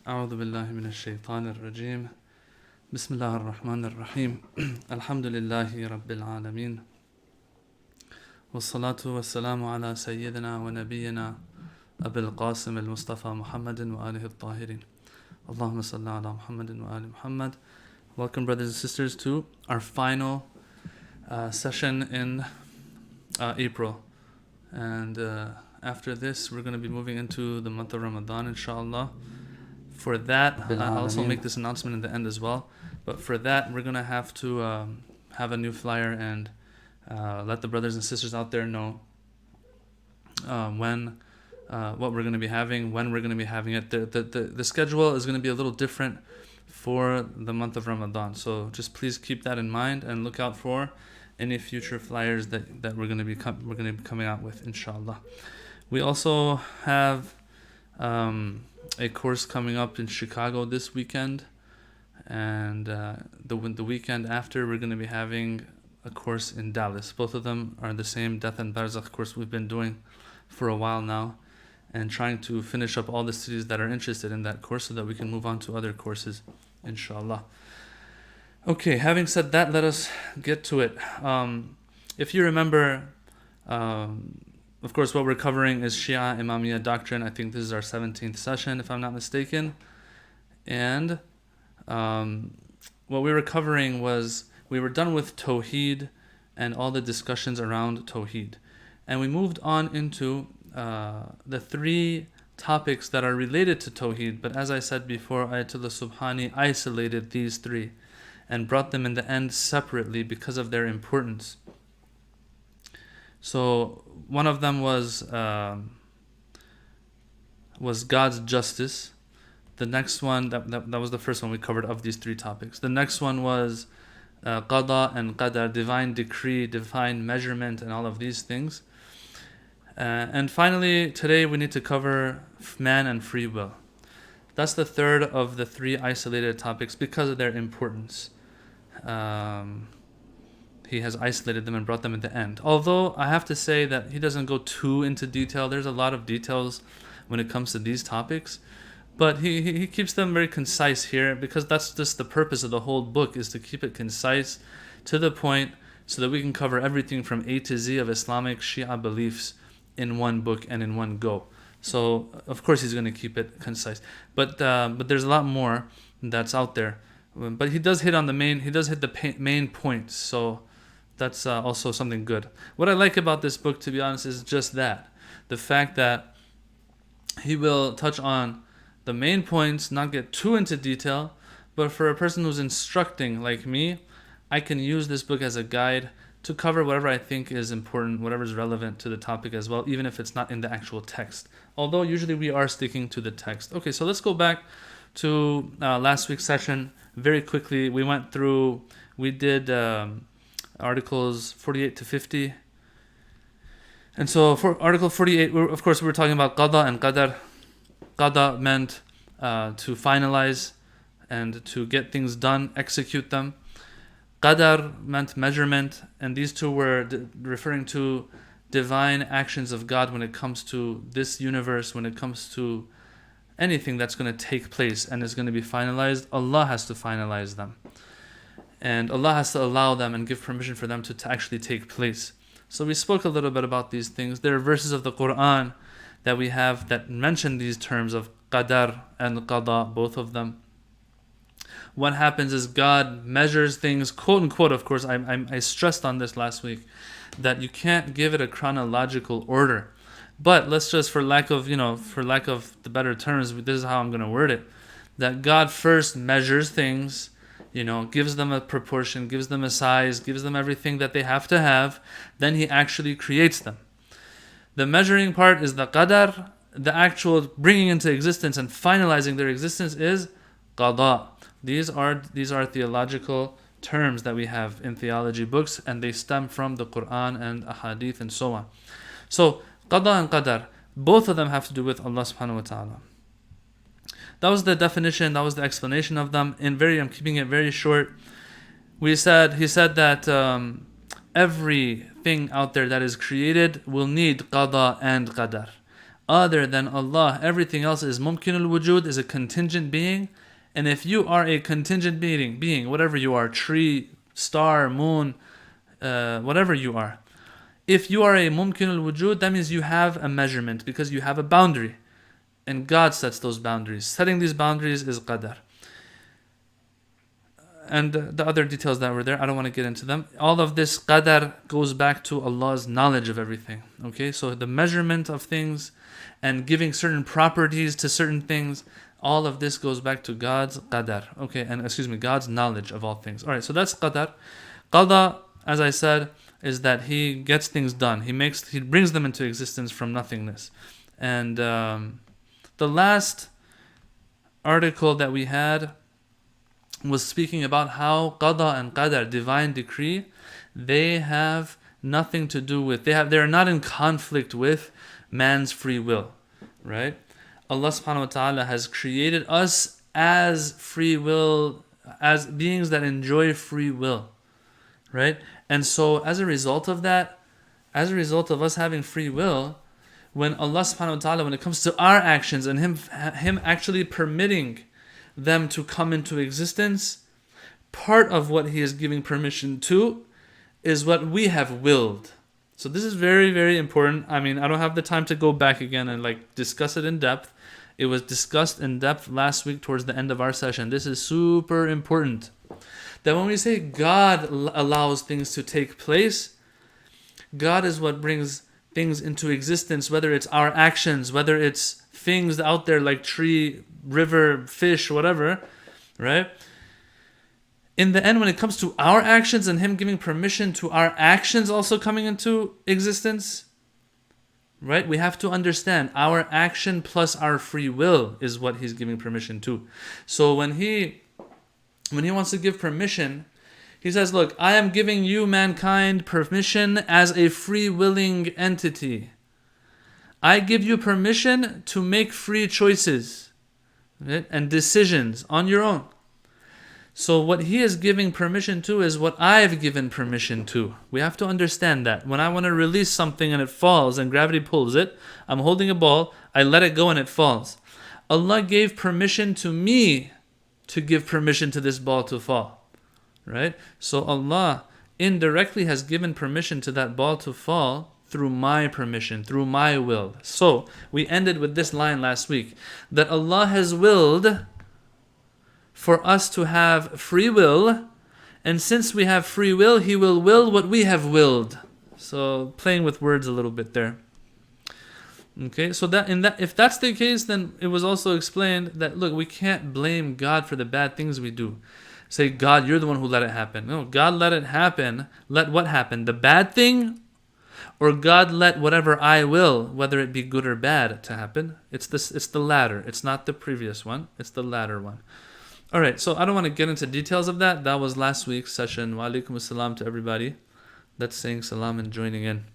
أعوذ بالله من الشيطان الرجيم بسم الله الرحمن الرحيم الحمد لله رب العالمين والصلاة والسلام على سيدنا ونبينا أبي القاسم المصطفى محمد وآله الطاهرين اللهم صل على محمد وآل Muhammad. Welcome, brothers and sisters, to our final session in April. And after this, we're going to be moving into the month of Ramadan, inshallah. For that, I'll also make this announcement in the end as well. But for that, we're going to have to have a new flyer and let the brothers and sisters out there know when, what we're going to be having, when we're going to be having it. The schedule is going to be a little different for the month of Ramadan. So just please keep that in mind and look out for any future flyers that we're going to be coming out with, inshallah. We also have a course coming up in Chicago this weekend, and the weekend after we're going to be having a course in Dallas. Both of them are the same Death and Barzakh course we've been doing for a while now, and trying to finish up all the cities that are interested in that course so that we can move on to other courses, inshallah. Okay, having said that, let us get to it. If you remember, of course, what we're covering is Shia Imamiyyah doctrine. I think this is our 17th session, if I'm not mistaken. And what we were covering was, we were done with Tawheed and all the discussions around Tawheed. And we moved on into the three topics that are related to Tawheed. But as I said before, Ayatullah Subhani isolated these three and brought them in the end separately because of their importance. So one of them was God's justice. The next one, that was the first one we covered of these three topics. The next one was qada and qadar, divine decree, divine measurement, and all of these things. And finally, today we need to cover man and free will. That's the third of the three isolated topics because of their importance. He has isolated them and brought them in the end. Although I have to say that he doesn't go too into detail. There's a lot of details when it comes to these topics. But he keeps them very concise here, because that's just the purpose of the whole book, is to keep it concise, to the point, so that we can cover everything from A to Z of Islamic Shia beliefs in one book and in one go. So, of course, he's going to keep it concise. But there's a lot more that's out there. But he does hit on the main points. So that's also something good. What I like about this book, to be honest, is just that. The fact that he will touch on the main points, not get too into detail, but for a person who's instructing like me, I can use this book as a guide to cover whatever I think is important, whatever is relevant to the topic as well, even if it's not in the actual text. Although usually we are sticking to the text. Okay, so let's go back to last week's session. Very quickly, we did articles 48 to 50. And so for article 48, we were talking about qada and qadar. Qada meant to finalize and to get things done, execute them. Qadar meant measurement, and these two were referring to divine actions of God when it comes to this universe, when it comes to anything that's going to take place and is going to be finalized. Allah has to finalize them. And Allah has to allow them and give permission for them to actually take place. So we spoke a little bit about these things. There are verses of the Quran that we have that mention these terms of qadar and qada, both of them. What happens is God measures things, quote unquote, of course, I stressed on this last week, that you can't give it a chronological order. But let's just, for lack of the better terms, this is how I'm going to word it, that God first measures things, gives them a proportion, gives them a size, gives them everything that they have to have, then he actually creates them. The measuring part is the qadar, the actual bringing into existence and finalizing their existence is qada. These are theological terms that we have in theology books, and they stem from the Quran and ahadith and so on. So, qada and qadar, both of them have to do with Allah subhanahu wa ta'ala. That was the definition, that was the explanation of them. I'm keeping it very short. He said that everything out there that is created will need qada and qadar. other than Allah, everything else is mumkin al-wujud, is a contingent being. And if you are a contingent being, whatever you are, tree, star, moon, whatever you are, if you are a mumkin al-wujud, that means you have a measurement because you have a boundary. And God sets those boundaries. Setting these boundaries is qadar. And the other details that were there, I don't want to get into them. All of this qadar goes back to Allah's knowledge of everything. Okay, so the measurement of things and giving certain properties to certain things, all of this goes back to God's qadar. Okay, and God's knowledge of all things. Alright, so that's qadar. Qada, as I said, is that He gets things done. He brings them into existence from nothingness. And the last article that we had was speaking about how qada and qadar, divine decree, they have nothing to do with, they're not in conflict with man's free will, right? Allah subhanahu wa ta'ala has created us as free will, as beings that enjoy free will, right? And so as a result of that, as a result of us having free will, when Allah subhanahu wa ta'ala, when it comes to our actions and Him actually permitting them to come into existence, part of what He is giving permission to is what we have willed. So this is very, very important. I mean, I don't have the time to go back again and discuss it in depth. It was discussed in depth last week towards the end of our session. This is super important. That when we say God allows things to take place, God is what brings things into existence, whether it's our actions, whether it's things out there like tree, river, fish, whatever, right? In the end, when it comes to our actions and Him giving permission to our actions also coming into existence, right? We have to understand our action plus our free will is what He's giving permission to. So when He wants to give permission, He says, look, I am giving you, mankind, permission as a free-willing entity. I give you permission to make free choices, right, and decisions on your own. So what He is giving permission to is what I've given permission to. We have to understand that. When I want to release something and it falls and gravity pulls it, I'm holding a ball, I let it go and it falls. Allah gave permission to me to give permission to this ball to fall. Right? So Allah indirectly has given permission to that ball to fall through my permission, through my will. So we ended with this line last week, that Allah has willed for us to have free will, and since we have free will, He will will what we have willed. So playing with words a little bit there. Okay, so if that's the case, then it was also explained that, look, we can't blame God for the bad things we do. Say, God, you're the one who let it happen. No, God let it happen. Let what happen? The bad thing? Or God let whatever I will, whether it be good or bad, to happen? It's the latter. It's not the previous one. It's the latter one. All right, so I don't want to get into details of that. That was last week's session. Wa alaikum assalam to everybody that's saying salam and joining in.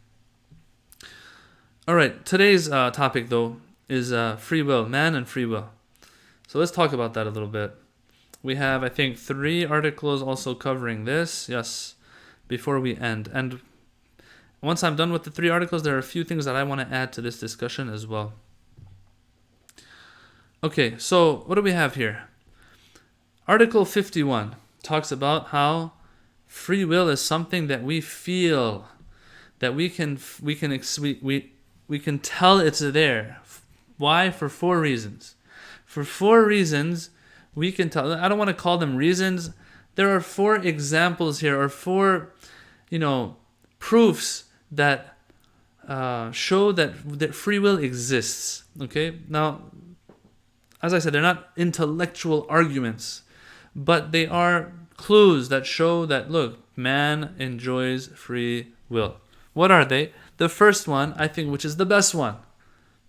All right, today's topic, though, is free will, man and free will. So let's talk about that a little bit. We have, I think, 3 articles also covering this, yes, before we end. And once I'm done with the 3 articles, there are a few things that I want to add to this discussion as well. Okay, so what do we have here? Article 51 talks about how free will is something that we feel, that we can tell it's there. Why? For 4 reasons. For 4 reasons, we can tell. I don't want to call them reasons. There are 4 examples here, or 4, proofs that show that free will exists. Okay. Now, as I said, they're not intellectual arguments, but they are clues that show that, look, man enjoys free will. What are they? The first one, I think, which is the best one.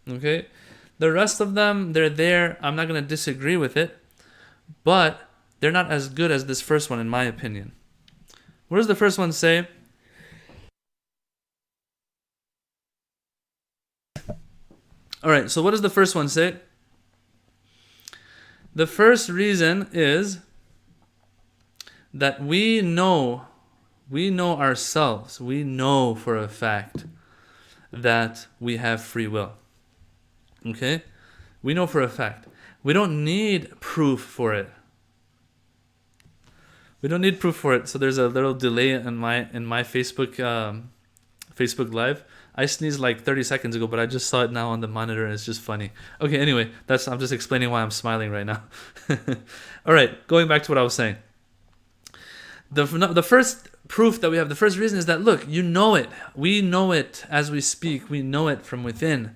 Okay. The rest of them, they're there. I'm not going to disagree with it. But they're not as good as this first one, in my opinion. What does the first one say? All right, so what does the first one say? The first reason is that we know ourselves. We know for a fact that we have free will. Okay? We know for a fact. We don't need proof for it. We don't need proof for it. So there's a little delay in my Facebook Facebook Live. I sneezed like 30 seconds ago, but I just saw it now on the monitor, and it's just funny. Okay, anyway, I'm just explaining why I'm smiling right now. All right, going back to what I was saying. The first proof that we have, the first reason is that, look, you know it. We know it as we speak. We know it from within,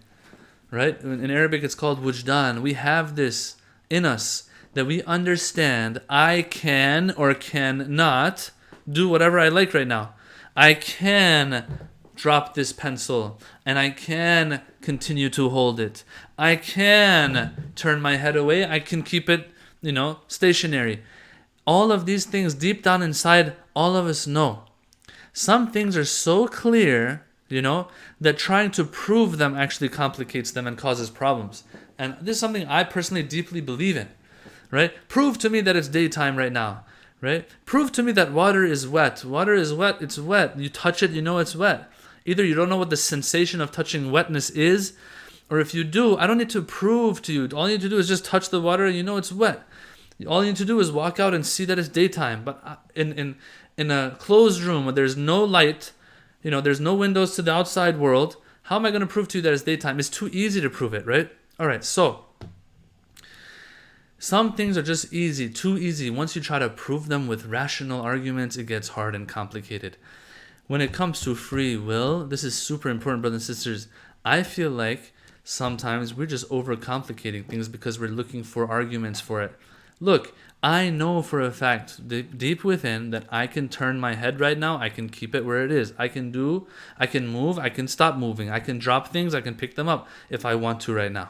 right? In Arabic, it's called wujdan. We have this in us that we understand I can or cannot do whatever I like right now. I can drop this pencil, and I can continue to hold it. I can turn my head away. I can keep it, stationary. All of these things deep down inside, all of us know. Some things are so clear, that trying to prove them actually complicates them and causes problems. And this is something I personally deeply believe in, right? Prove to me that it's daytime right now, right? Prove to me that water is wet. Water is wet, it's wet. You touch it, you know it's wet. Either you don't know what the sensation of touching wetness is, or if you do, I don't need to prove to you. All you need to do is just touch the water and you know it's wet. All you need to do is walk out and see that it's daytime. But in a closed room where there's no light, there's no windows to the outside world, how am I going to prove to you that it's daytime? It's too easy to prove it, right? All right, so some things are just easy, too easy. Once you try to prove them with rational arguments, it gets hard and complicated. When it comes to free will, this is super important, brothers and sisters. I feel like sometimes we're just overcomplicating things because we're looking for arguments for it. Look, I know for a fact, deep within, that I can turn my head right now. I can keep it where it is. I can move, I can stop moving. I can drop things, I can pick them up if I want to right now.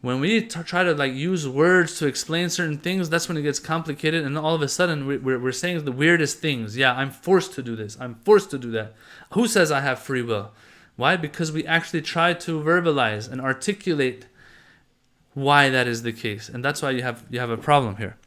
When we try to use words to explain certain things, that's when it gets complicated, and all of a sudden we're saying the weirdest things. Yeah, I'm forced to do this. I'm forced to do that. Who says I have free will? Why? Because we actually try to verbalize and articulate why that is the case, and that's why you have a problem here.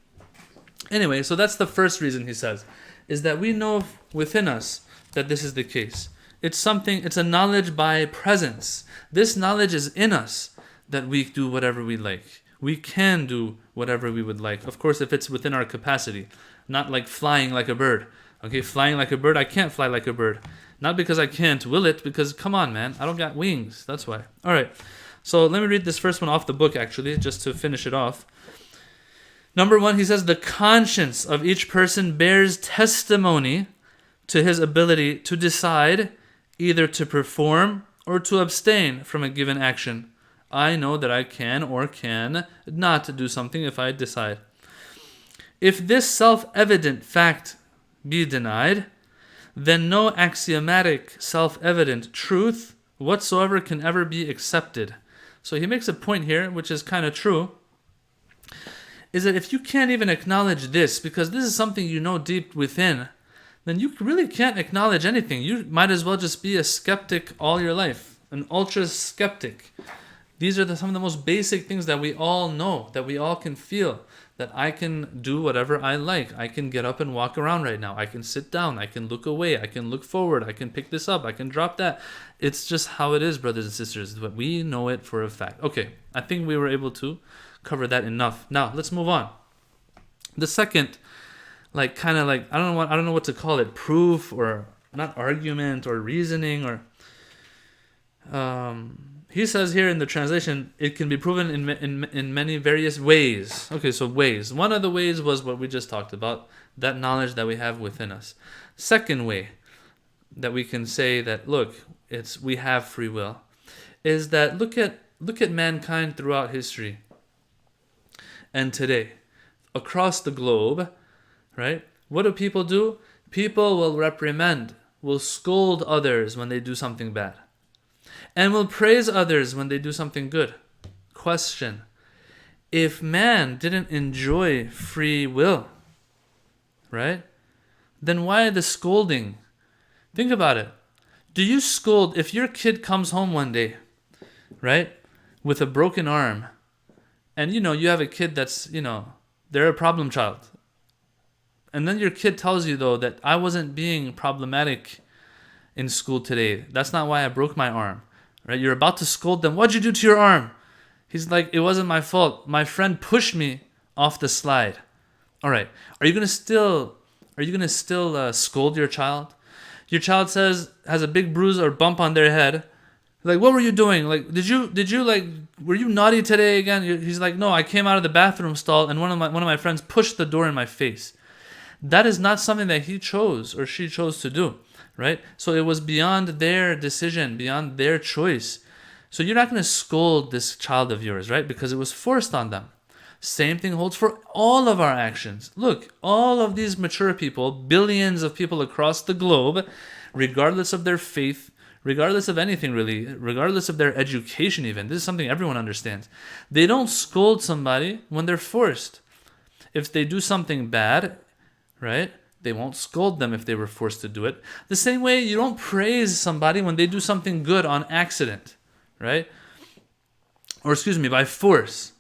Anyway, so that's the first reason he says, is that we know within us that this is the case. It's a knowledge by presence. This knowledge is in us, that we do whatever we like. We can do whatever we would like. Of course, if it's within our capacity. Not like flying like a bird. Okay, flying like a bird, I can't fly like a bird. Not because I can't will it, because come on, man, I don't got wings. That's why. All right, so let me read this first one off the book, actually, just to finish it off. Number 1, he says, the conscience of each person bears testimony to his ability to decide either to perform or to abstain from a given action. I know that I can or can not do something if I decide. If this self-evident fact be denied, then no axiomatic self-evident truth whatsoever can ever be accepted. So he makes a point here, which is kind of true, is that if you can't even acknowledge this, because this is something you know deep within, then you really can't acknowledge anything. You might as well just be a skeptic all your life, an ultra skeptic. These are some of the most basic things that we all know, that we all can feel, that I can do whatever I like. I can get up and walk around right now. I can sit down. I can look away. I can look forward. I can pick this up. I can drop that. It's just how it is, brothers and sisters. But we know it for a fact. Okay, I think we were able to cover that enough. Now, let's move on. The second, I don't know what to call it, proof or not argument or reasoning or... He says here in the translation, it can be proven in many various ways. Okay, so ways. One of the ways was what we just talked about, that knowledge that we have within us. Second way that we can say that, look, we have free will, is that look at mankind throughout history and today. Across the globe, right? What do people do? People will reprimand, will scold others when they do something bad, and will praise others when they do something good. Question: if man didn't enjoy free will, right, then why the scolding? Think about it. Do you scold if your kid comes home one day, right, with a broken arm, and you have a kid that's, they're a problem child, and then your kid tells you, though, that I wasn't being problematic in school today. That's not why I broke my arm. right? You're about to scold them. What'd you do to your arm? He's like, it wasn't my fault. My friend pushed me off the slide. All right. Are you gonna still scold your child? Your child has a big bruise or bump on their head. Like, what were you doing? Like, did you like, were you naughty today again? He's like, no, I came out of the bathroom stall and one of my friends pushed the door in my face. That is not something that he chose or she chose to do, right? So it was beyond their decision, beyond their choice. So you're not going to scold this child of yours, right? Because it was forced on them. Same thing holds for all of our actions. Look, all of these mature people, billions of people across the globe, regardless of their faith, regardless of anything really, regardless of their education even, this is something everyone understands. They don't scold somebody when they're forced. If they do something bad, right, they won't scold them if they were forced to do it. The same way you don't praise somebody when they do something good on accident, right? Or by force,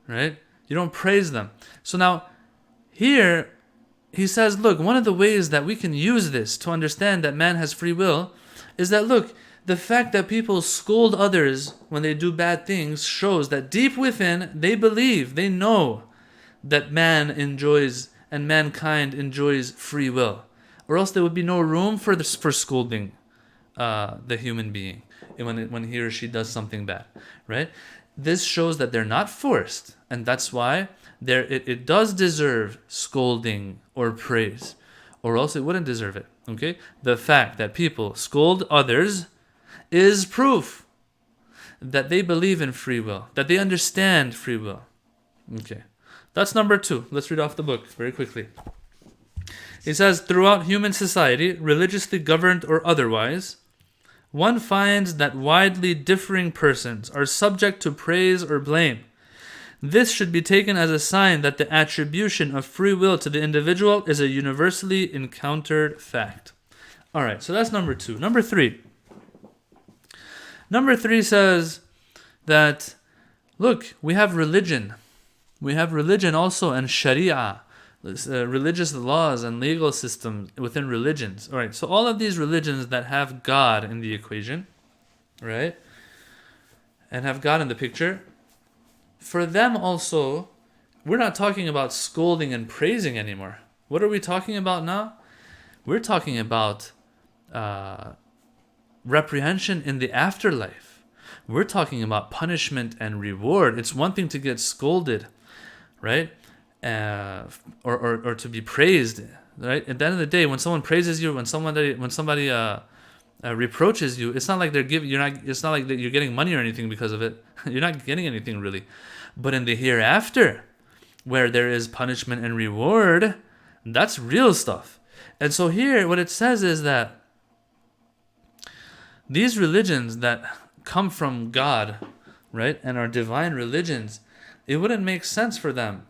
right? You don't praise them. So now, here, he says, look, one of the ways that we can use this to understand that man has free will is that, look, the fact that people scold others when they do bad things shows that deep within, they believe, they know that man enjoys and mankind enjoys free will. Or else there would be no room for scolding the human being when he or she does something bad, right? This shows that they're not forced, and that's why it does deserve scolding or praise, or else it wouldn't deserve it. Okay, the fact that people scold others is proof that they believe in free will, that they understand free will. Okay, that's number 2. Let's read off the book very quickly. He says, throughout human society, religiously governed or otherwise, one finds that widely differing persons are subject to praise or blame. This should be taken as a sign that the attribution of free will to the individual is a universally encountered fact. All right, so that's number 2. Number 3. Number 3 says that, look, we have religion. We have religion also and Sharia, religious laws and legal systems within religions. All right, so all of these religions that have God in the equation, right, and have God in the picture, for them also, we're not talking about scolding and praising anymore. What are we talking about now? We're talking about reprehension in the afterlife. We're talking about punishment and reward. It's one thing to get scolded, right? Or to be praised, right? At the end of the day, when someone praises you, when somebody reproaches you, it's not like it's not like that you're getting money or anything because of it. You're not getting anything really. But in the hereafter, where there is punishment and reward, that's real stuff. And so here, what it says is that these religions that come from God, right, and are divine religions, it wouldn't make sense for them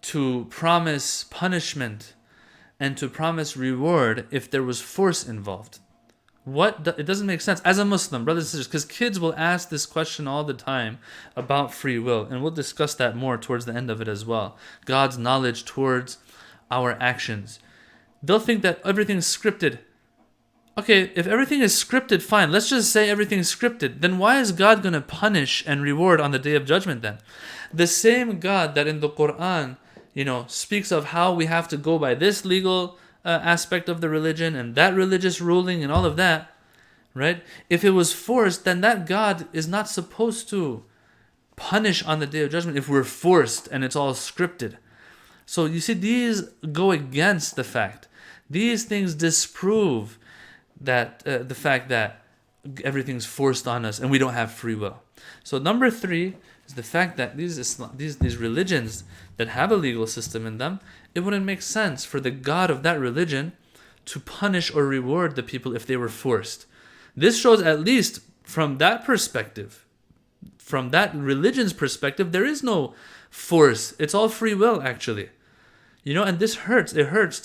to promise punishment and to promise reward if there was force involved. It doesn't make sense as a Muslim, brothers and sisters, because kids will ask this question all the time about free will, and we'll discuss that more towards the end of it as well. God's knowledge towards our actions. They'll think that everything's scripted. Okay, if everything is scripted, fine. Let's just say everything's scripted. Then why is God going to punish and reward on the Day of Judgment then? The same God that in the Quran, speaks of how we have to go by this legal aspect of the religion and that religious ruling and all of that, right? If it was forced, then that God is not supposed to punish on the Day of Judgment if we're forced and it's all scripted. So you see, these go against the fact. These things disprove that the fact that everything's forced on us and we don't have free will. So number 3 is the fact that these religions that have a legal system in them, it wouldn't make sense for the God of that religion to punish or reward the people if they were forced. This shows, at least from that perspective, from that religion's perspective, there is no force. It's all free will, actually. And this hurts. It hurts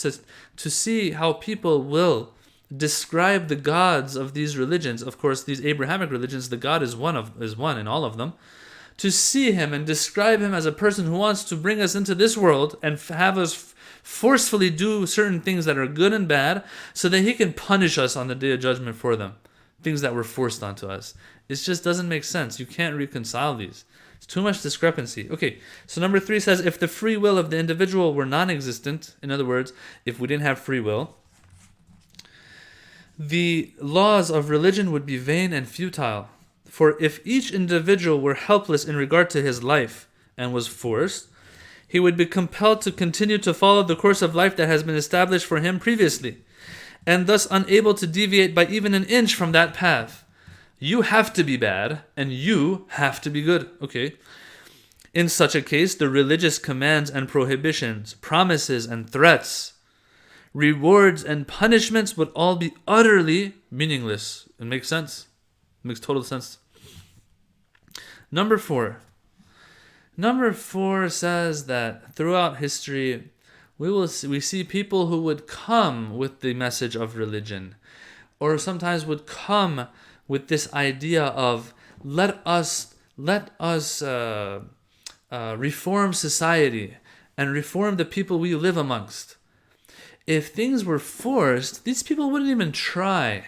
to see how people will describe the gods of these religions. Of course, these Abrahamic religions, the God is one in all of them. To see him and describe him as a person who wants to bring us into this world and have us forcefully do certain things that are good and bad so that he can punish us on the Day of Judgment for them. things that were forced onto us. It just doesn't make sense. You can't reconcile these. It's too much discrepancy. Okay, so number 3 says, if the free will of the individual were non-existent, in other words, if we didn't have free will, the laws of religion would be vain and futile. For if each individual were helpless in regard to his life and was forced, he would be compelled to continue to follow the course of life that has been established for him previously, and thus unable to deviate by even an inch from that path. You have to be bad, and you have to be good. Okay. In such a case, the religious commands and prohibitions, promises and threats, rewards and punishments would all be utterly meaningless. It makes sense. It makes total sense. Number 4. Number 4 says that throughout history, we see people who would come with the message of religion, or sometimes would come with this idea of let us reform society and reform the people we live amongst. If things were forced, these people wouldn't even try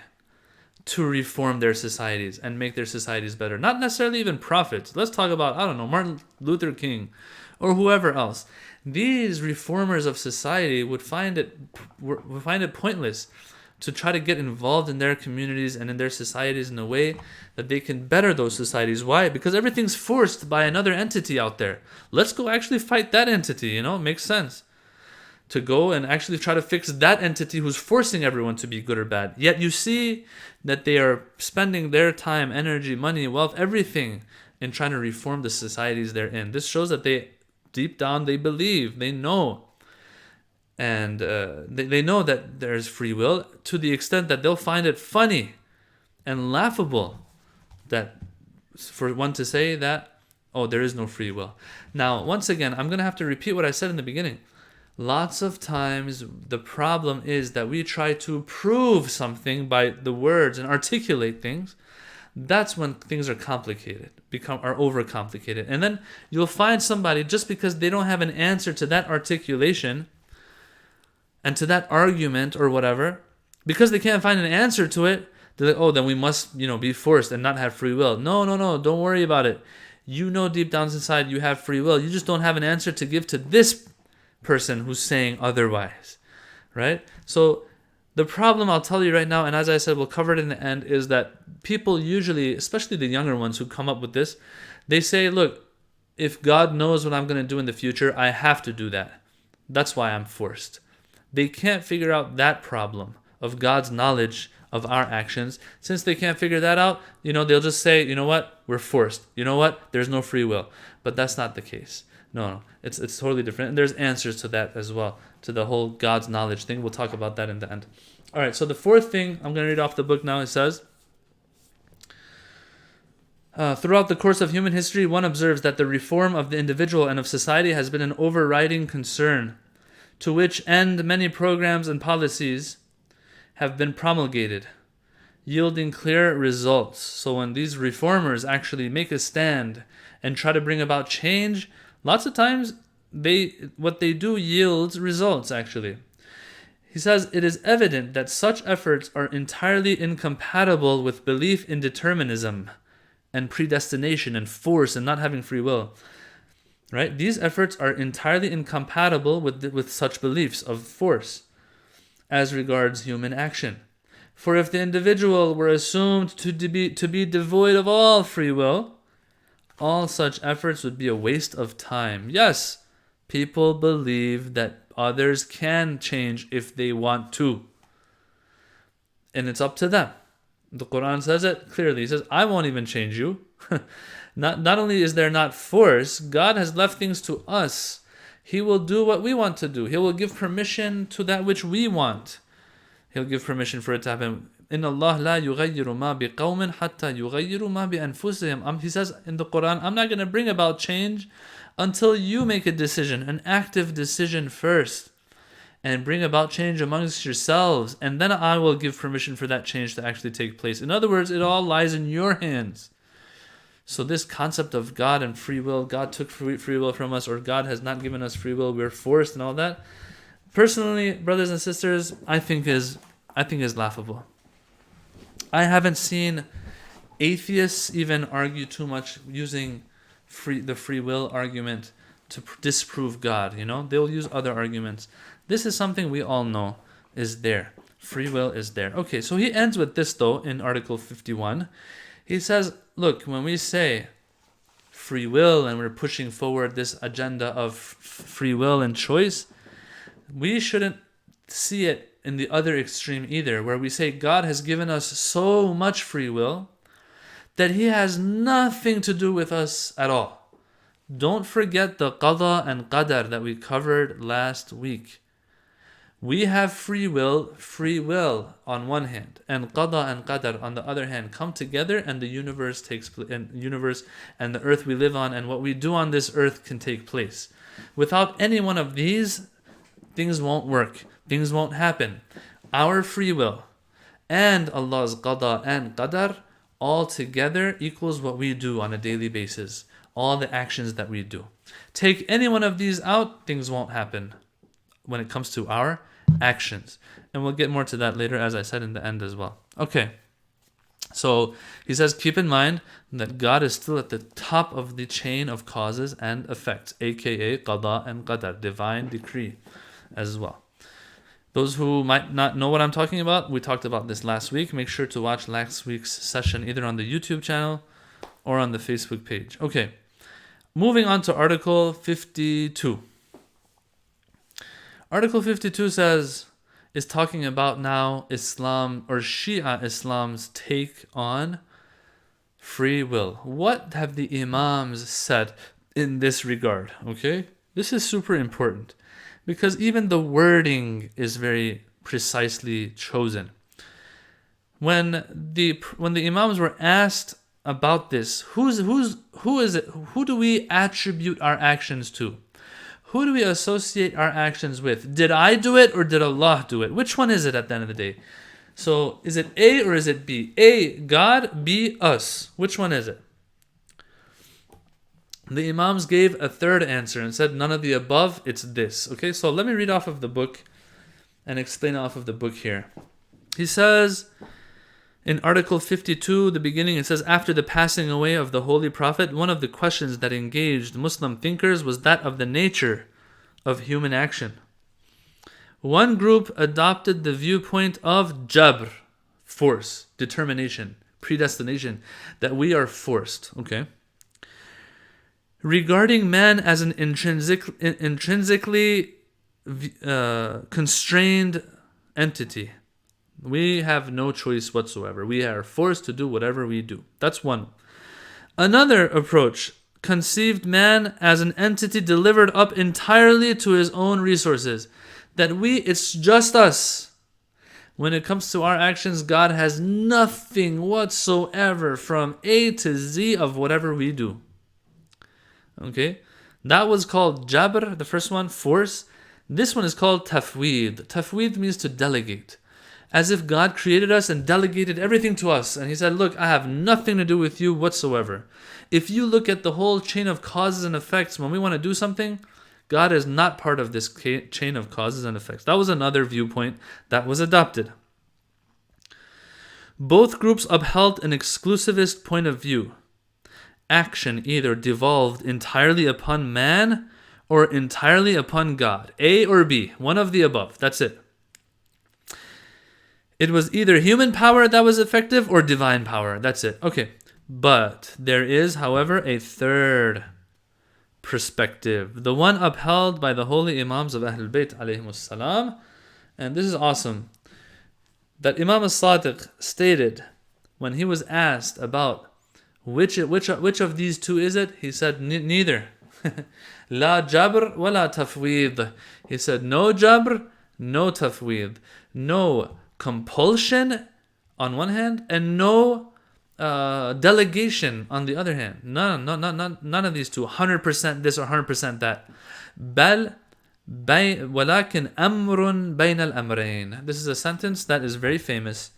to reform their societies and make their societies better. Not necessarily even prophets. Let's talk about, I don't know, Martin Luther King or whoever else. These reformers of society would find it pointless to try to get involved in their communities and in their societies in a way that they can better those societies. Why? Because everything's forced by another entity out there. Let's go actually fight that entity, It makes sense to go and actually try to fix that entity who's forcing everyone to be good or bad. Yet you see that they are spending their time, energy, money, wealth, everything in trying to reform the societies they're in. This shows that deep down they believe, they know. And they know that there's free will to the extent that they'll find it funny and laughable that for one to say that, oh, there is no free will. Now, once again, I'm going to have to repeat what I said in the beginning. Lots of times the problem is that we try to prove something by the words and articulate things. That's when things are complicated, are overcomplicated. And then you'll find somebody, just because they don't have an answer to that articulation and to that argument or whatever, because they can't find an answer to it, they're like, oh, then we must, be forced and not have free will. No, don't worry about it. Deep down inside you have free will. You just don't have an answer to give to this person who's saying otherwise, right? So the problem, I'll tell you right now, and as I said, we'll cover it in the end, is that people usually, especially the younger ones who come up with this, they say, look, if God knows what I'm going to do in the future, I have to do that. That's why I'm forced. They can't figure out that problem of God's knowledge of our actions. Since they can't figure that out, they'll just say, you know what, we're forced. You know what, there's no free will. But that's not the case. No, it's totally different. And there's answers to that as well, to the whole God's knowledge thing. We'll talk about that in the end. All right, so the 4th thing, I'm going to read off the book now. It says, throughout the course of human history, one observes that the reform of the individual and of society has been an overriding concern, to which end many programs and policies have been promulgated, yielding clear results. So when these reformers actually make a stand and try to bring about change, lots of times what they do yields results, actually. He says, it is evident that such efforts are entirely incompatible with belief in determinism and predestination and force and not having free will. Right? These efforts are entirely incompatible with such beliefs of force as regards human action. For if the individual were assumed to be devoid of all free will, all such efforts would be a waste of time. Yes, people believe that others can change if they want to. And it's up to them. The Quran says it clearly. It says, I won't even change you. Not only is there not force, God has left things to us. He will do what we want to do. He will give permission to that which we want. He'll give permission for it to happen. إِنَّ اللَّهَ لَا يُغَيِّرُ مَا بِقَوْمٍ حَتَّى يُغَيِّرُ مَا بِأَنفُسِهِمْ. He says in the Quran, I'm not going to bring about change until you make a decision, an active decision first, and bring about change amongst yourselves, and then I will give permission for that change to actually take place. In other words, it all lies in your hands. So this concept of God and free will, God took free will from us, or God has not given us free will, we're forced and all that, personally, brothers and sisters, I think is laughable. I haven't seen atheists even argue too much using the free will argument to disprove God. They'll use other arguments. This is something we all know is there. Free will is there. Okay, so he ends with this though in Article 51. He says, look, when we say free will and we're pushing forward this agenda of free will and choice, we shouldn't see it in the other extreme either, where we say God has given us so much free will that he has nothing to do with us at all. Don't forget the qada and qadar that we covered last week. We have free will on one hand, and qada and qadar on the other hand come together, and the universe and the earth we live on and what we do on this earth can take place. Without any one of these, things won't work. Things won't happen. Our free will and Allah's qada and qadar all together equals what we do on a daily basis. All the actions that we do. Take any one of these out, things won't happen when it comes to our actions. And we'll get more to that later, as I said in the end as well. Okay. So he says, keep in mind that God is still at the top of the chain of causes and effects, aka qada and qadar, divine decree as well. Those who might not know what I'm talking about, we talked about this last week. Make sure to watch last week's session either on the YouTube channel or on the Facebook page. Okay, moving on to Article 52. Article 52 is talking about now Islam or Shia Islam's take on free will. What have the Imams said in this regard? Okay, this is super important because even the wording is very precisely chosen. When the Imams were asked about this, who is it? Who do we attribute our actions to? Who do we associate our actions with? Did I do it or did Allah do it? Which one is it at the end of the day? So is it A or is it B? A, God, B, us. Which one is it? The Imams gave a third answer and said none of the above, it's this. Okay, so let me read off of the book and explain off of the book here. He says in Article 52, the beginning, it says, after the passing away of the Holy Prophet, one of the questions that engaged Muslim thinkers was that of the nature of human action. One group adopted the viewpoint of jabr, force, determination, predestination, that we are forced. Okay. Regarding man as an intrinsically constrained entity. We have no choice whatsoever. We are forced to do whatever we do. That's one. Another approach conceived man as an entity delivered up entirely to his own resources. That it's just us. When it comes to our actions, God has nothing whatsoever from A to Z of whatever we do. Okay? That was called jabr, the first one, force. This one is called tafweed. Tafweed means to delegate. As if God created us and delegated everything to us. And he said, look, I have nothing to do with you whatsoever. If you look at the whole chain of causes and effects, when we want to do something, God is not part of this chain of causes and effects. That was another viewpoint that was adopted. Both groups upheld an exclusivist point of view. Action either devolved entirely upon man or entirely upon God. A or B, one of the above. That's it. It was either human power that was effective or divine power. That's it. Okay. But there is, however, a third perspective. The one upheld by the holy Imams of Ahlul Bayt alayhimus salam. And this is awesome. That Imam Sadiq stated when he was asked about which of these two is it, he said neither. La jabr wa la tafweed. He said no jabr, no tafweed. No compulsion on one hand and no delegation on the other hand. None of these two. 100% this or 100% that. بل ولكن أمر بين الأمرين. This is a sentence that is very famous.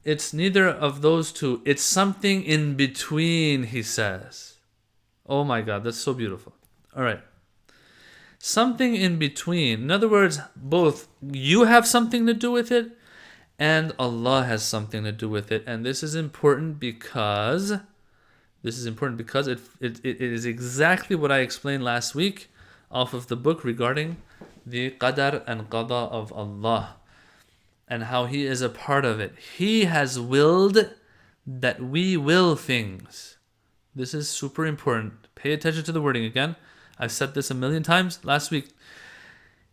It's neither of those two. It's something in between, he says. Oh my God, that's so beautiful. All right. Something in between. In other words, both you have something to do with it and Allah has something to do with it. And this is important because it is exactly what I explained last week off of the book regarding the qadar and qada of Allah and how He is a part of it. He has willed that we will things. This is super important. Pay attention to the wording again. I've said this a million times last week.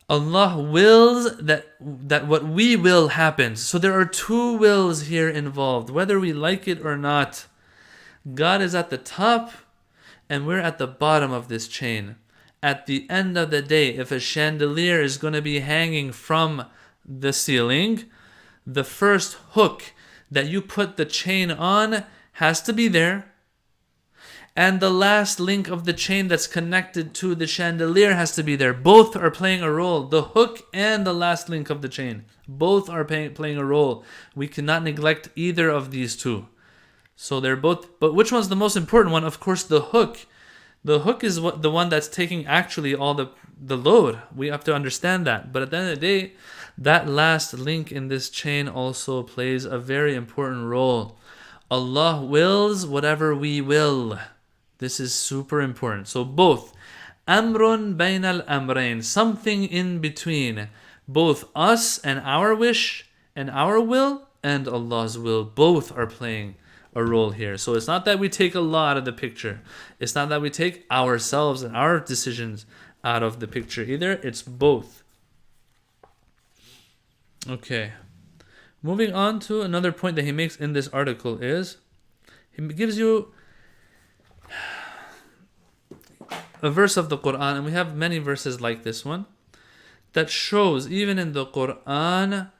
Allah wills that what we will happens. So there are two wills here involved, whether we like it or not. God is at the top and we're at the bottom of this chain. At the end of the day, if a chandelier is going to be hanging from the ceiling, the first hook that you put the chain on has to be there. And the last link of the chain that's connected to the chandelier has to be there. Both are playing a role. The hook and the last link of the chain. Both are playing a role. We cannot neglect either of these two. So they're both, but which one's the most important one? Of course, the hook. The hook is the one that's taking actually all the load. We have to understand that. But at the end of the day, that last link in this chain also plays a very important role. Allah wills whatever we will. This is super important. So both. Amrun bainal amrain. Something in between. Both us and our wish and our will and Allah's will. Both are playing a role here. So it's not that we take Allah out of the picture. It's not that we take ourselves and our decisions out of the picture either. It's both. Okay. Moving on to another point that he makes in this article is he gives you a verse of the Quran, and we have many verses like this one that shows even in the Quran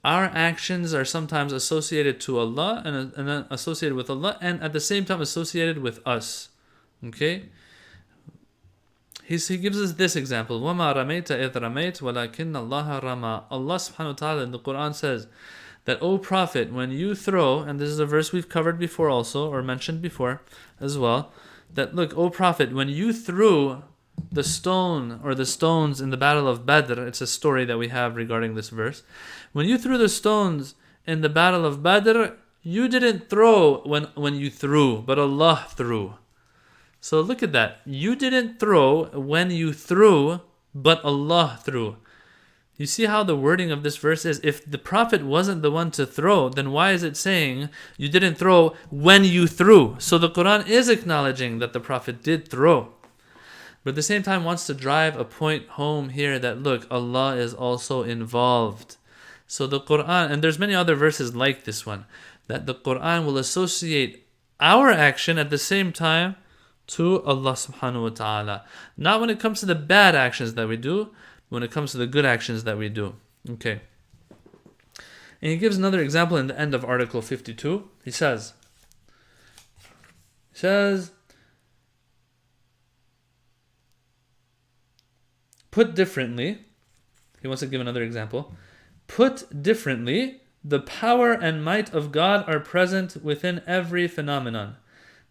our actions are sometimes associated to Allah and associated with Allah and at the same time associated with us. Okay? He gives us this example. وَمَا رَمَيْتَ إِذْ رَمَيْتَ وَلَكِنَّ اللَّهَ رَمَى. Allah subhanahu wa ta'ala in the Quran says that, O Prophet, when you throw, and this is a verse we've covered before also, or mentioned before as well, that look, O Prophet, when you threw the stone or the stones in the battle of Badr, it's a story that we have regarding this verse. When you threw the stones in the battle of Badr, you didn't throw when you threw, but Allah threw. So look at that. You didn't throw when you threw, but Allah threw. You see how the wording of this verse is? If the Prophet wasn't the one to throw, then why is it saying you didn't throw when you threw? So the Quran is acknowledging that the Prophet did throw. But at the same time wants to drive a point home here that look, Allah is also involved. So the Quran, and there's many other verses like this one, that the Quran will associate our action at the same time to Allah subhanahu wa ta'ala. Not when it comes to the bad actions that we do, but when it comes to the good actions that we do. Okay. And he gives another example in the end of Article 52. He says, put differently, he wants to give another example. Put differently, the power and might of God are present within every phenomenon.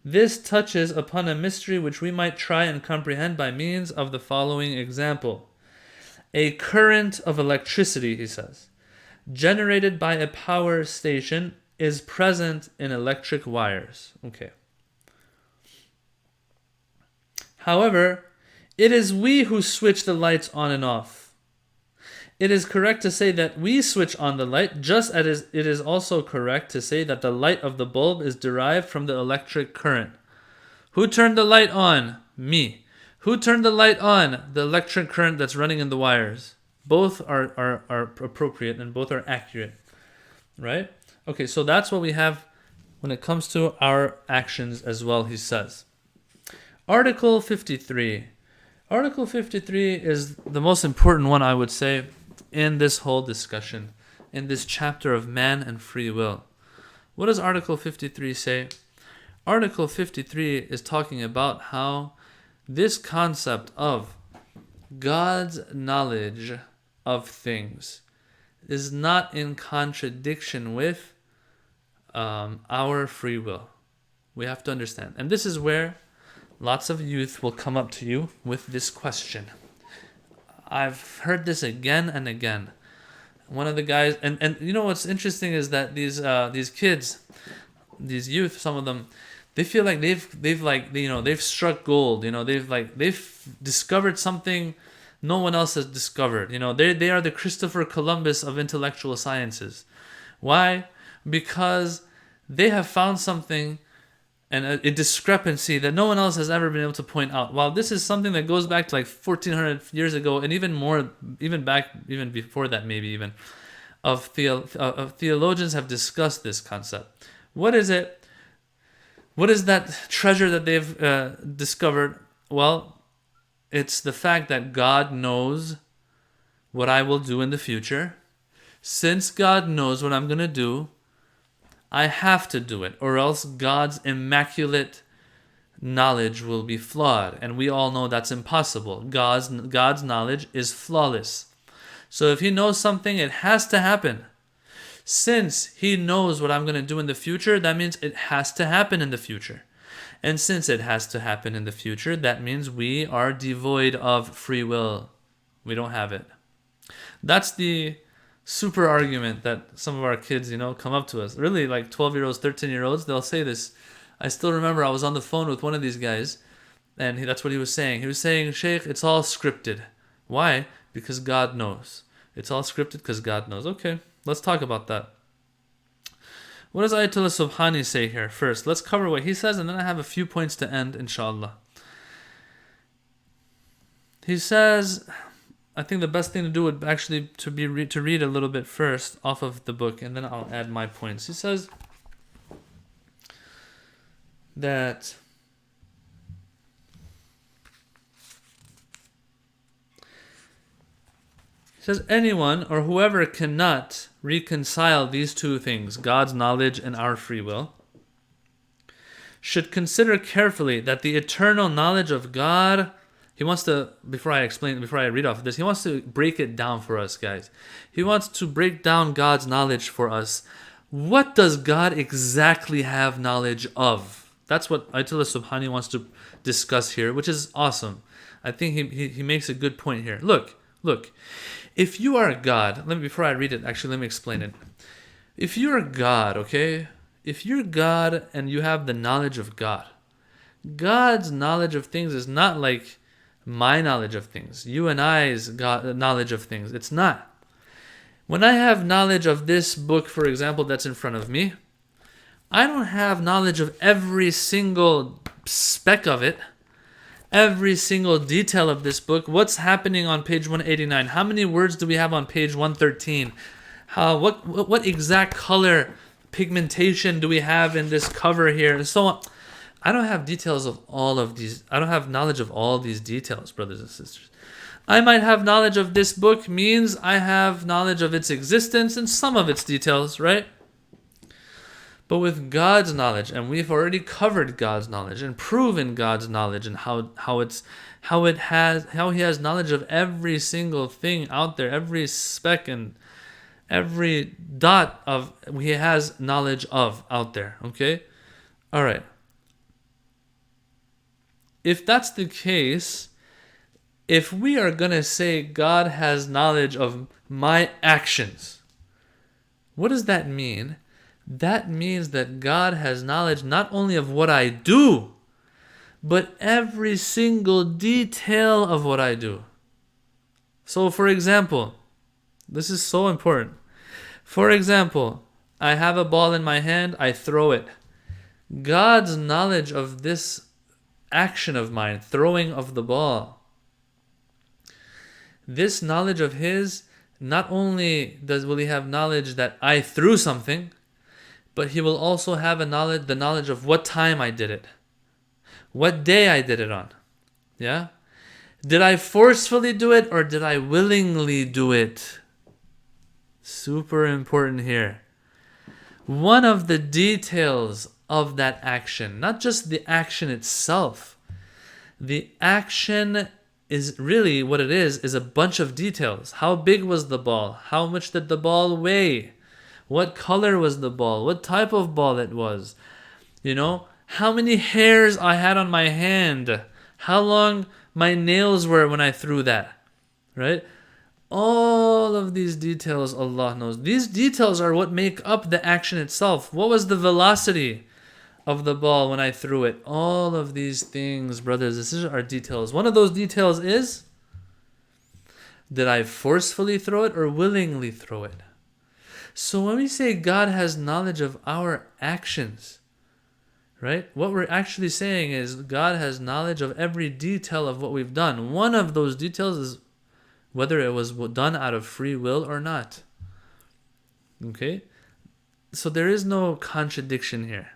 This touches upon a mystery which we might try and comprehend by means of the following example. A current of electricity, he says, generated by a power station is present in electric wires. Okay. However, it is we who switch the lights on and off. It is correct to say that we switch on the light, just as it is also correct to say that the light of the bulb is derived from the electric current. Who turned the light on? Me. Who turned the light on? The electric current that's running in the wires. Both are appropriate and both are accurate. Right? Okay, so that's what we have when it comes to our actions as well, he says. Article 53. Article 53 is the most important one, I would say, in this whole discussion, in this chapter of man and free will. What does Article 53 say? Article 53 is talking about how this concept of God's knowledge of things is not in contradiction with our free will. We have to understand. And this is where lots of youth will come up to you with this question. I've heard this again and again. one of the guys, and you know what's interesting is that these kids, these youth, some of them, they feel like they've struck gold. They've discovered something no one else has discovered. They are the Christopher Columbus of intellectual sciences. Why? Because they have found something and a discrepancy that no one else has ever been able to point out. While this is something that goes back to like 1400 years ago, and even more, even before that, maybe even, of theologians have discussed this concept. What is it? What is that treasure that they've discovered? Well, it's the fact that God knows what I will do in the future. Since God knows what I'm going to do, I have to do it, or else God's immaculate knowledge will be flawed. And we all know that's impossible. God's knowledge is flawless. So if he knows something, it has to happen. Since he knows what I'm going to do in the future, that means it has to happen in the future. And since it has to happen in the future, that means we are devoid of free will. We don't have it. That's the super argument that some of our kids, come up to us. Really, like 12-year-olds, 13-year-olds, they'll say this. I still remember I was on the phone with one of these guys, and that's what he was saying. He was saying, Sheikh, it's all scripted. Why? Because God knows. It's all scripted because God knows. Okay, let's talk about that. What does Ayatullah Subhani say here? First, let's cover what he says, and then I have a few points to end, inshallah. He says, I think the best thing to do would actually to read a little bit first off of the book, and then I'll add my points. He says that anyone or whoever cannot reconcile these two things, God's knowledge and our free will, should consider carefully that the eternal knowledge of God. He wants to, before I read off of this, he wants to break it down for us, guys. He wants to break down God's knowledge for us. What does God exactly have knowledge of? That's what Ayatollah Subhani wants to discuss here, which is awesome. I think he makes a good point here. Look. If you are God, before I read it, let me explain it. If you're God, okay? If you're God and you have the knowledge of God, God's knowledge of things is not like my knowledge of things, you and I's knowledge of things. It's not. When I have knowledge of this book, for example, that's in front of me, I don't have knowledge of every single speck of it, every single detail of this book. What's happening on page 189? How many words do we have on page 113? What exact color pigmentation do we have in this cover here, and so on. I don't have details of all of these. I don't have knowledge of all these details, brothers and sisters. I might have knowledge of this book means I have knowledge of its existence and some of its details, right? But with God's knowledge, and we've already covered God's knowledge and proven God's knowledge and how he has knowledge of every single thing out there, every speck and every dot of he has knowledge of out there. Okay? All right. If that's the case, if we are going to say God has knowledge of my actions, what does that mean? That means that God has knowledge not only of what I do, but every single detail of what I do. So, for example, this is so important. For example, I have a ball in my hand, I throw it. God's knowledge of this action of mine, throwing of the ball, this knowledge of his, not only will he have knowledge that I threw something, but he will also have the knowledge of what time I did it, what day I did it on. Yeah? Did I forcefully do it or did I willingly do it? Super important here. One of the details of that action, not just the action itself. The action is really what it is a bunch of details. How big was the ball? How much did the ball weigh? What color was the ball? What type of ball it was? How many hairs I had on my hand? How long my nails were when I threw that? Right? All of these details Allah knows. These details are what make up the action itself. What was the velocity of the ball when I threw it? All of these things, brothers, this is our details. One of those details is, did I forcefully throw it or willingly throw it? So when we say God has knowledge of our actions, right? What we're actually saying is God has knowledge of every detail of what we've done. One of those details is whether it was done out of free will or not. Okay? So there is no contradiction here.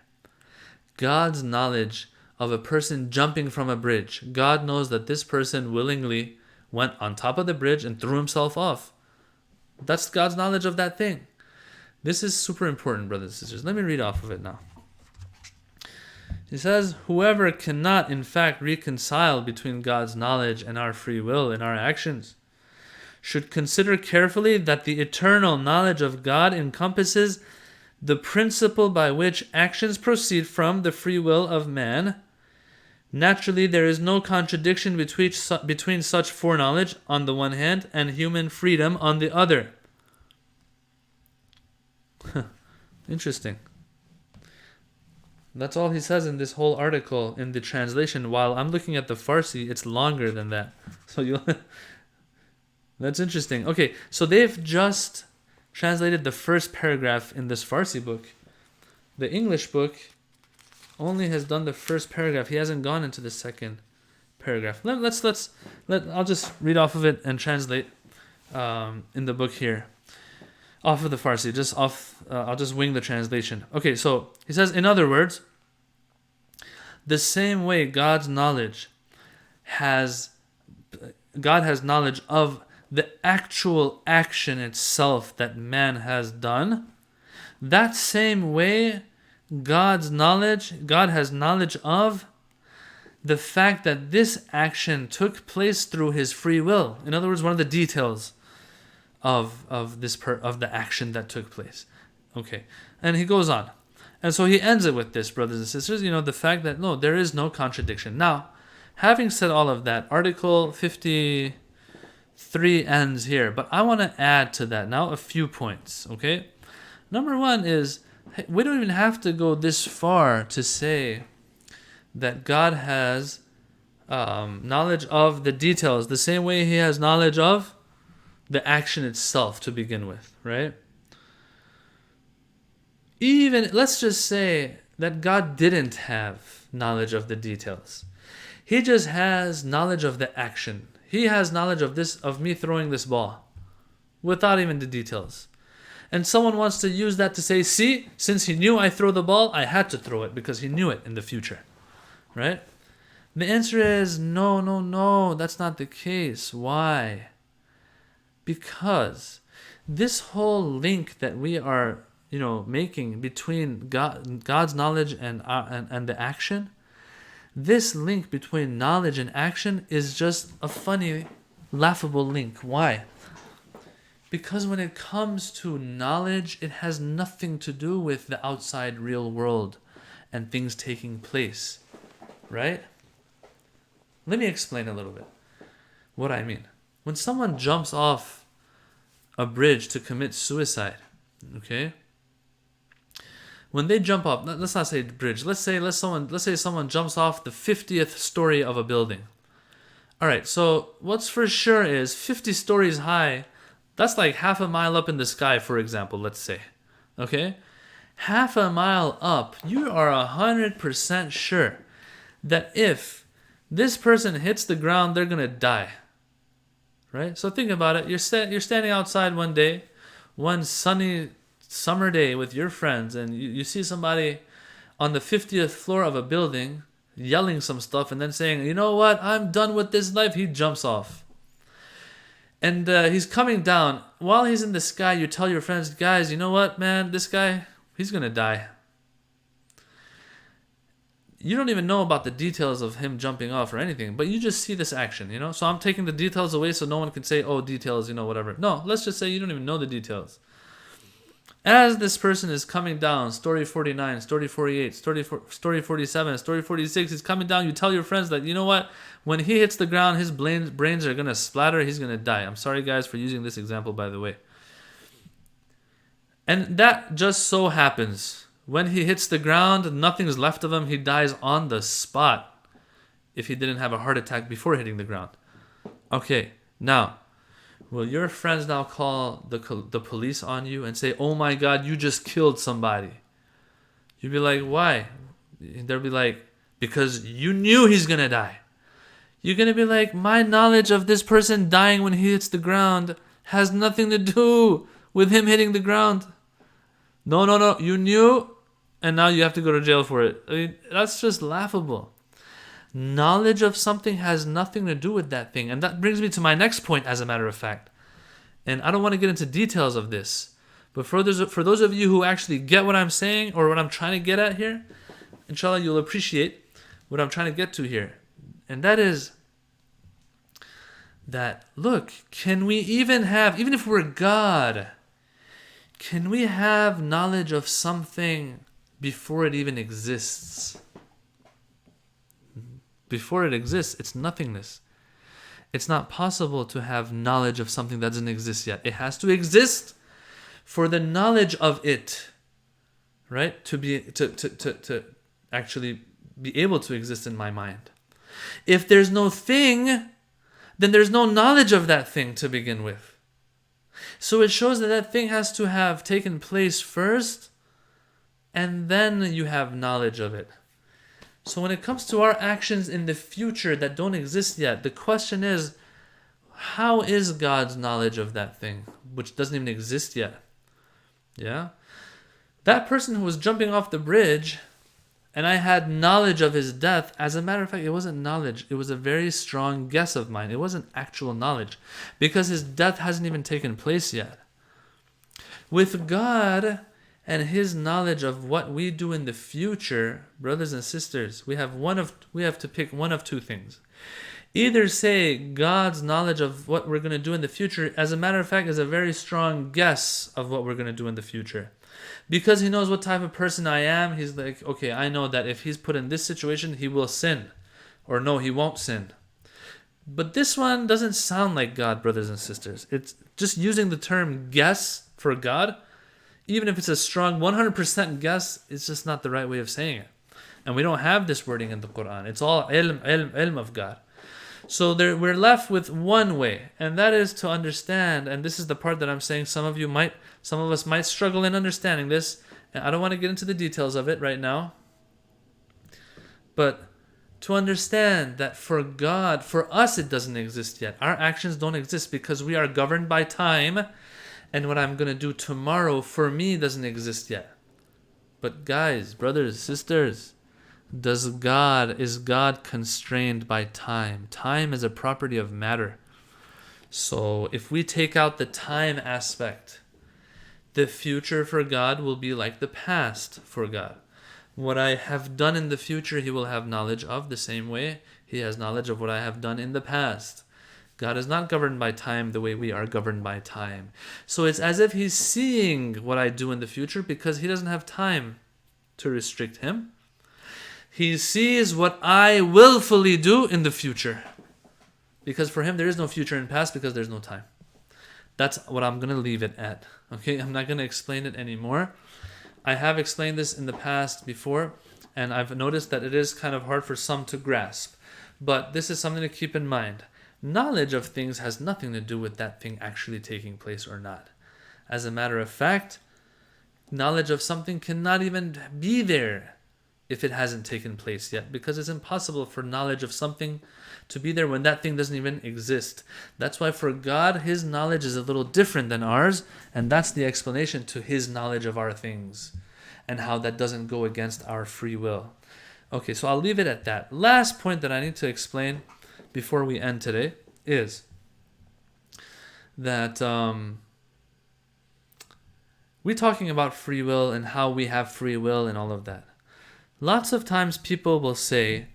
God's knowledge of a person jumping from a bridge. God knows that this person willingly went on top of the bridge and threw himself off. That's God's knowledge of that thing. This is super important, brothers and sisters. Let me read off of it now. He says, whoever cannot in fact reconcile between God's knowledge and our free will in our actions should consider carefully that the eternal knowledge of God encompasses the principle by which actions proceed from the free will of man. Naturally, there is no contradiction between such foreknowledge on the one hand and human freedom on the other. Interesting. That's all he says in this whole article in the translation. While I'm looking at the Farsi, it's longer than that. So you that's interesting. Okay, so they've just translated the first paragraph in this Farsi book. The English book only has done the first paragraph. He hasn't gone into the second paragraph. I'll just read off of it and translate in the book here. Off of the Farsi, I'll just wing the translation. Okay, so he says, in other words, the same way God has knowledge of the actual action itself that man has done, that same way God has knowledge of the fact that this action took place through his free will. In other words, one of the details of the action that took place. Okay, and he goes on, and so he ends it with this, brothers and sisters. The fact that no, there is no contradiction. Now, having said all of that, Article 53 ends here, but I want to add to that now a few points. Okay, number one is we don't even have to go this far to say that God has knowledge of the details the same way he has knowledge of the action itself to begin with, right? Even, let's just say that God didn't have knowledge of the details. He just has knowledge of the action. He has knowledge of me throwing this ball without even the details. And someone wants to use that to say, see, since he knew I throw the ball, I had to throw it because he knew it in the future, right? The answer is no, that's not the case. Why? Because this whole link that we are, making between God's knowledge and the action, this link between knowledge and action is just a funny, laughable link. Why? Because when it comes to knowledge, it has nothing to do with the outside real world and things taking place, right? Let me explain a little bit what I mean. When someone jumps off a bridge to commit suicide, okay? When they jump off, let's not say bridge. Let's say someone jumps off the 50th story of a building. All right. So what's for sure is 50 stories high. That's like half a mile up in the sky, for example. Let's say, okay, half a mile up. You are 100% sure that if this person hits the ground, they're gonna die. Right? So think about it. You're standing outside one day, one sunny summer day with your friends, and you see somebody on the 50th floor of a building yelling some stuff and then saying, you know what, I'm done with this life. He jumps off. And he's coming down. While he's in the sky, you tell your friends, guys, you know what, man, this guy, he's going to die. You don't even know about the details of him jumping off or anything, but you just see this action, So I'm taking the details away so no one can say, oh, details, whatever. No, let's just say you don't even know the details. As this person is coming down, story 49, story 48, story 47, story 46, he's coming down, you tell your friends that, you know what, when he hits the ground, his brains are going to splatter, he's going to die. I'm sorry, guys, for using this example, by the way. And that just so happens. When he hits the ground, nothing's left of him, he dies on the spot if he didn't have a heart attack before hitting the ground. Okay, now, will your friends now call the police on you and say, oh my God, you just killed somebody? You'd be like, why? They'll be like, because you knew he's going to die. You're going to be like, my knowledge of this person dying when he hits the ground has nothing to do with him hitting the ground. No, you knew, and now you have to go to jail for it. I mean, that's just laughable. Knowledge of something has nothing to do with that thing. And that brings me to my next point, as a matter of fact. And I don't want to get into details of this. But for those of you who actually get what I'm saying or what I'm trying to get at here, inshallah, you'll appreciate what I'm trying to get to here. And that is that, look, can we even if we're God, can we have knowledge of something before it even exists? Before it exists, it's nothingness. It's not possible to have knowledge of something that doesn't exist yet. It has to exist for the knowledge of it, right? To actually be able to exist in my mind. If there's no thing, then there's no knowledge of that thing to begin with. So it shows that that thing has to have taken place first, and then you have knowledge of it. So when it comes to our actions in the future that don't exist yet, the question is, how is God's knowledge of that thing, which doesn't even exist yet? Yeah? That person who was jumping off the bridge, and I had knowledge of his death, as a matter of fact, it wasn't knowledge. It was a very strong guess of mine. It wasn't actual knowledge, because his death hasn't even taken place yet. With God and his knowledge of what we do in the future, brothers and sisters, we have to pick one of two things. Either say God's knowledge of what we're going to do in the future, as a matter of fact, is a very strong guess of what we're going to do in the future. Because he knows what type of person I am, he's like, okay, I know that if he's put in this situation, he will sin. Or no, he won't sin. But this one doesn't sound like God, brothers and sisters. It's just using the term guess for God. Even if it's a strong 100% guess, it's just not the right way of saying it. And we don't have this wording in the Quran. It's all ilm of God. So we're left with one way, and that is to understand, and this is the part that I'm saying some of us might struggle in understanding this, and I don't want to get into the details of it right now. But to understand that for God, for us it doesn't exist yet. Our actions don't exist because we are governed by time. And what I'm going to do tomorrow for me doesn't exist yet. But guys, brothers, sisters, is God constrained by time? Time is a property of matter. So if we take out the time aspect, the future for God will be like the past for God. What I have done in the future, he will have knowledge of the same way he has knowledge of what I have done in the past. God is not governed by time the way we are governed by time. So it's as if he's seeing what I do in the future because he doesn't have time to restrict him. He sees what I willfully do in the future. Because for him there is no future and past because there's no time. That's what I'm going to leave it at. Okay, I'm not going to explain it anymore. I have explained this in the past before, and I've noticed that it is kind of hard for some to grasp. But this is something to keep in mind. Knowledge of things has nothing to do with that thing actually taking place or not. As a matter of fact, knowledge of something cannot even be there if it hasn't taken place yet, because it's impossible for knowledge of something to be there when that thing doesn't even exist. That's why for God, his knowledge is a little different than ours, and that's the explanation to his knowledge of our things and how that doesn't go against our free will. Okay, so I'll leave it at that. Last point that I need to explain before we end today is that we're talking about free will and how we have free will and all of that. Lots of times people will say,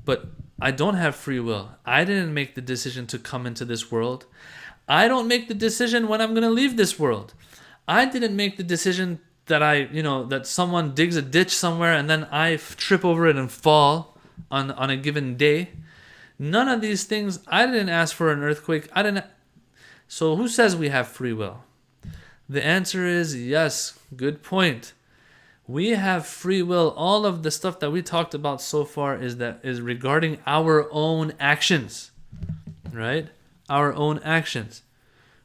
but I don't have free will. I didn't make the decision to come into this world. I don't make the decision when I'm going to leave this world. I didn't make the decision that that someone digs a ditch somewhere and then I trip over it and fall on a given day. None of these things, I didn't ask for an earthquake. So who says we have free will? The answer is yes, good point. We have free will. All of the stuff that we talked about so far is regarding our own actions, right? Our own actions.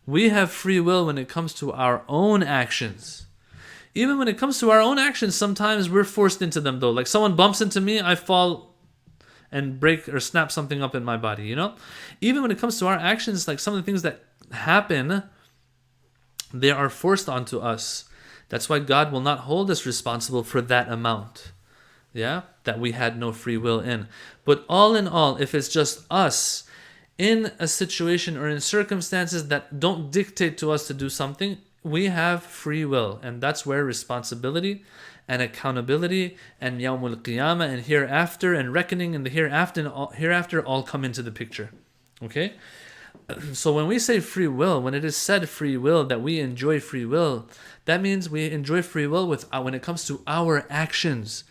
We have free will when it comes to our own actions. Even when it comes to our own actions, sometimes we're forced into them though. Like someone bumps into me, I fall and break or snap something up in my body, Even when it comes to our actions, like some of the things that happen, they are forced onto us. That's why God will not hold us responsible for that amount, that we had no free will in. But all in all, if it's just us in a situation or in circumstances that don't dictate to us to do something, we have free will. And that's where responsibility and accountability and Yawmul Qiyamah and hereafter and reckoning in the hereafter all come into the picture. Okay? So when we say free will, when it is said free will, that we enjoy free will, that means we enjoy free will when it comes to our actions.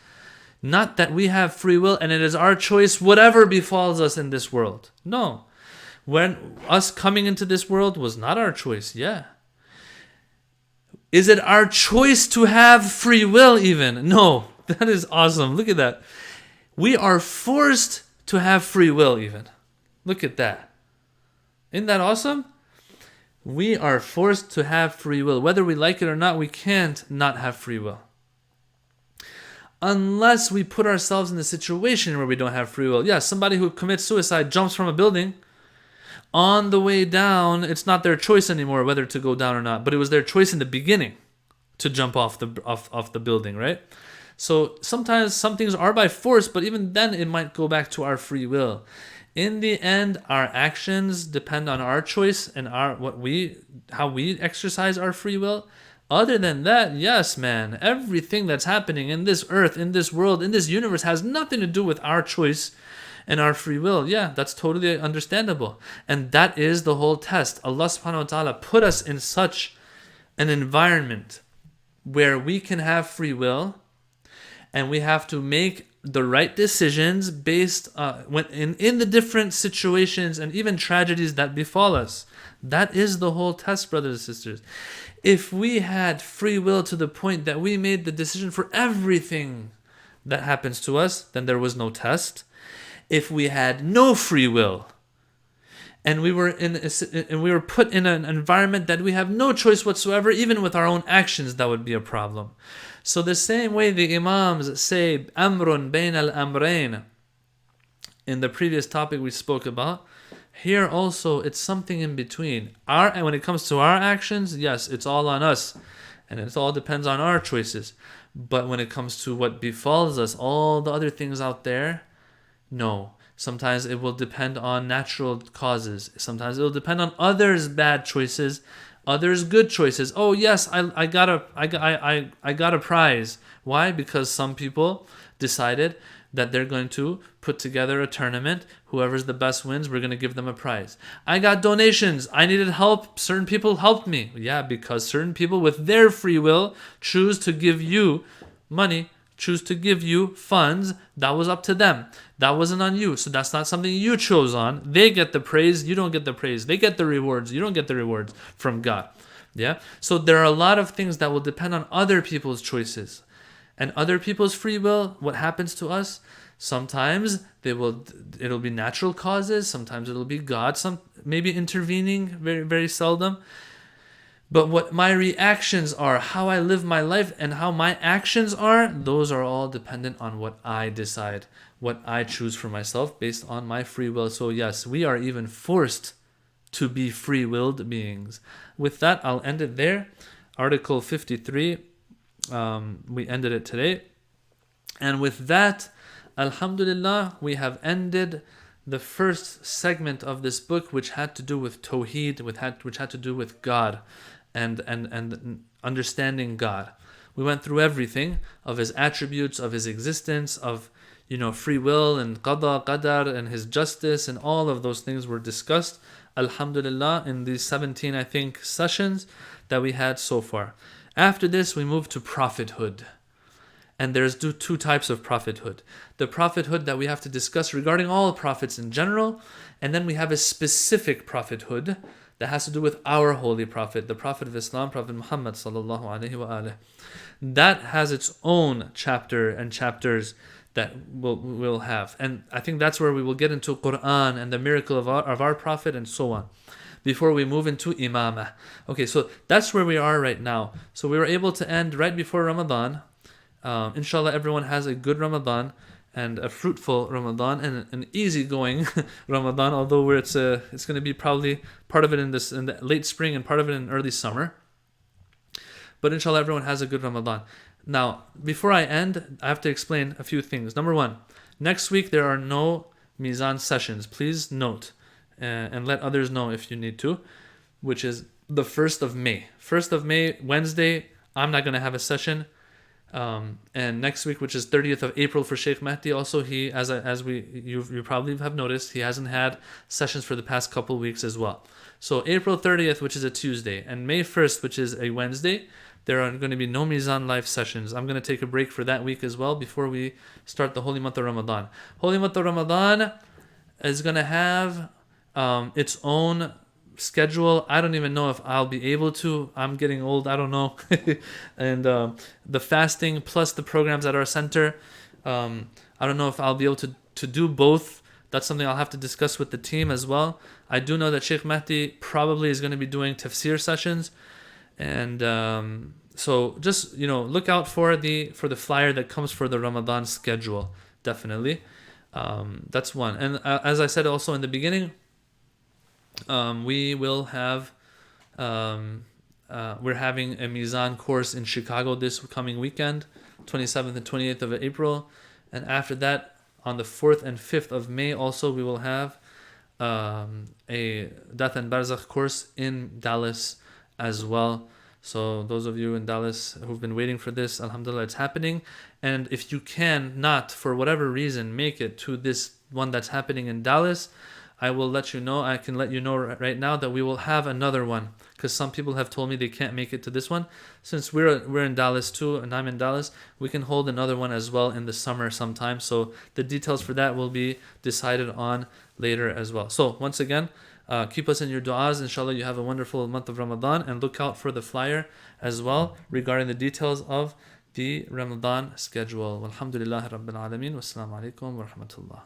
Not that we have free will and it is our choice whatever befalls us in this world. No. When us coming into this world was not our choice, Is it our choice to have free will even? No. That is awesome. Look at that. We are forced to have free will even. Look at that. Isn't that awesome? We are forced to have free will. Whether we like it or not, we can't not have free will. Unless we put ourselves in a situation where we don't have free will. Yeah, somebody who commits suicide jumps from a building. On the way down, it's not their choice anymore whether to go down or not. But it was their choice in the beginning to jump off the building, right? So sometimes some things are by force, but even then it might go back to our free will. In the end, our actions depend on our choice and how we exercise our free will. Other than that, yes, man, everything that's happening in this earth, in this world, in this universe has nothing to do with our choice and our free will. Yeah, that's totally understandable. And that is the whole test. Allah subhanahu wa ta'ala put us in such an environment where we can have free will and we have to make the right decisions based in the different situations and even tragedies that befall us. That is the whole test, brothers and sisters. If we had free will to the point that we made the decision for everything that happens to us, then there was no test. If we had no free will and we were put in an environment that we have no choice whatsoever, even with our own actions, that would be a problem. So the same way the Imams say amrun bain al-amrain in the previous topic we spoke about, here also it's something in between. When it comes to our actions, yes, it's all on us and it all depends on our choices. But when it comes to what befalls us, all the other things out there, no. Sometimes it will depend on natural causes. Sometimes it will depend on others' bad choices, others' good choices. Oh yes, I got a prize. Why? Because some people decided that they're going to put together a tournament. Whoever's the best wins, we're going to give them a prize. I got donations. I needed help. Certain people helped me. Yeah, because certain people with their free will choose to give you money, choose to give you funds. That was up to them. That wasn't on you. So that's not something you chose on. They get the praise. You don't get the praise. They get the rewards. You don't get the rewards from God. Yeah. So there are a lot of things that will depend on other people's choices and other people's free will. What happens to us? Sometimes it'll be natural causes. Sometimes it'll be God. Maybe intervening. Very, very seldom. But what my reactions are, how I live my life, and how my actions are, those are all dependent on what I decide, what I choose for myself based on my free will. So yes, we are even forced to be free-willed beings. With that, I'll end it there. Article 53, we ended it today. And with that, alhamdulillah, we have ended the first segment of this book, which had to do with Tawheed, which had to do with God. And understanding God. We went through everything of His attributes, of His existence, of free will and qada, qadar, and His justice, and all of those things were discussed. Alhamdulillah, in these 17, I think, sessions that we had so far. After this, we move to prophethood. And there's two types of prophethood. The prophethood that we have to discuss regarding all prophets in general, and then we have a specific prophethood that has to do with our holy prophet, the Prophet of Islam, Prophet Muhammad sallallahu alaihi wasallam. That has its own chapter and chapters that we'll have. And I think that's where we will get into Quran and the miracle of our prophet and so on, before we move into imamah. Okay, so that's where we are right now. So we were able to end right before Ramadan. Inshallah, everyone has a good Ramadan and a fruitful Ramadan and an easygoing Ramadan. Although it's going to be probably part of it in the late spring and part of it in early summer. But inshallah, everyone has a good Ramadan. Now, before I end, I have to explain a few things. Number one, next week there are no Mizan sessions. Please note and let others know if you need to, which is the 1st of May. 1st of May, Wednesday, I'm not going to have a session. And next week, which is 30th of April for Sheikh Mahdi, also he, you probably have noticed, he hasn't had sessions for the past couple weeks as well. So April 30th, which is a Tuesday, and May 1st, which is a Wednesday, there are going to be no Mizan live sessions. I'm going to take a break for that week as well before we start the holy month of Ramadan. Holy month of Ramadan is going to have its own schedule. I don't even know if I'll be able to. I'm getting old. I don't know. And the fasting plus the programs at our center, I don't know if I'll be able to do both. That's something I'll have to discuss with the team as well. I do know that Sheikh Mahdi probably is going to be doing tafsir sessions, and so just look out for the flyer that comes for the Ramadan schedule. Definitely, that's one. And as I said also in the beginning, we will have we're having a Mizan course in Chicago this coming weekend, 27th and 28th of April, and after that, on the 4th and 5th of May, also we will have a Death and Barzakh course in Dallas as well. So those of you in Dallas who've been waiting for this, alhamdulillah, it's happening. And if you can not, for whatever reason, make it to this one that's happening in Dallas, I will let you know. I can let you know right now that we will have another one, because some people have told me they can't make it to this one. Since we're in Dallas too, and I'm in Dallas, we can hold another one as well in the summer sometime. So the details for that will be decided on later as well. So once again, keep us in your du'as. Inshallah, you have a wonderful month of Ramadan, and look out for the flyer as well regarding the details of the Ramadan schedule. Walhamdulillahi Rabbil Alameen. Wassalamu alaikum wa rahmatullah.